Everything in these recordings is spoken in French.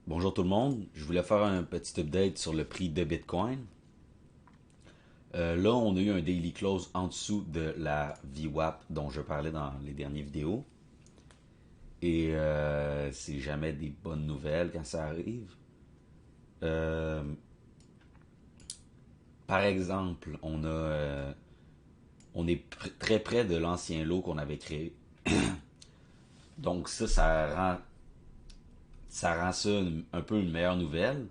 Bonjour tout le monde, je voulais faire un petit update sur le prix de Bitcoin. Là, on a eu un daily close en dessous de la VWAP dont je parlais dans les dernières vidéos. Et c'est jamais des bonnes nouvelles quand ça arrive. Euh, Par exemple, on est très près de l'ancien lot qu'on avait créé. Donc ça rend ça un peu une meilleure nouvelle.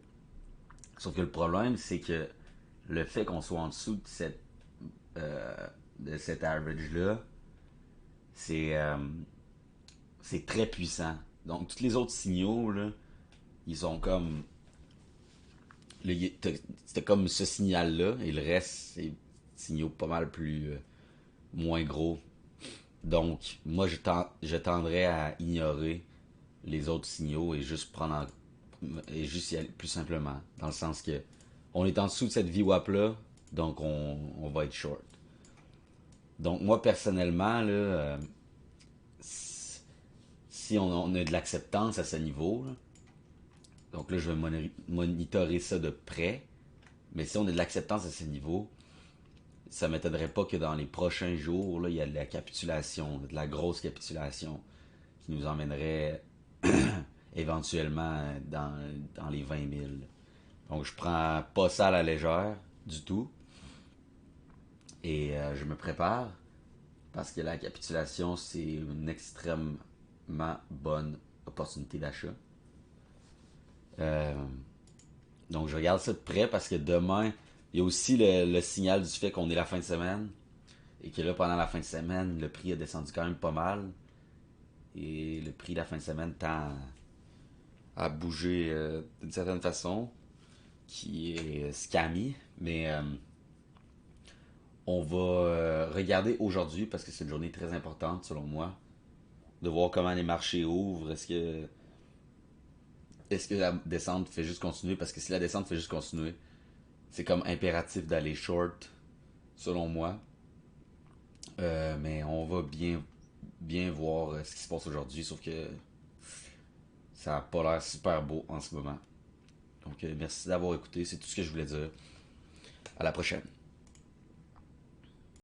Sauf que le problème, c'est que le fait qu'on soit en dessous euh, de cet average-là, c'est euh, c'est très puissant. Donc, tous les autres signaux, là, ils sont comme. C'était comme ce signal-là, et le reste, c'est des signaux pas mal plus. Moins gros. Donc, moi, je tendrais à ignorer les autres signaux et juste et juste y aller plus simplement. Dans le sens que. On est en dessous de cette VWAP-là, donc on va être short. Donc, moi, personnellement, là, si on a de l'acceptance à ce niveau, là, donc là, je vais monitorer ça de près, mais si on a de l'acceptance à ce niveau, ça ne m'étonnerait pas que dans les prochains jours, là, il y a de la capitulation, de la grosse capitulation, qui nous emmènerait éventuellement dans les 20 000. Donc, je prends pas ça à la légère du tout, et je me prépare, parce que la capitulation, c'est une extrêmement bonne opportunité d'achat. Euh, donc je regarde ça de près parce que demain, il y a aussi le signal du fait qu'on est la fin de semaine et que là, pendant la fin de semaine, le prix a descendu quand même pas mal. Et le prix de la fin de semaine tend à bouger d'une certaine façon, qui est scammy. Mais on va regarder aujourd'hui, parce que c'est une journée très importante selon moi, de voir comment les marchés ouvrent. Est-ce que la descente fait juste continuer? Parce que si la descente fait juste continuer, c'est comme impératif d'aller short, selon moi. Mais on va bien voir ce qui se passe aujourd'hui, sauf que ça n'a pas l'air super beau en ce moment. Donc, merci d'avoir écouté, c'est tout ce que je voulais dire. À la prochaine.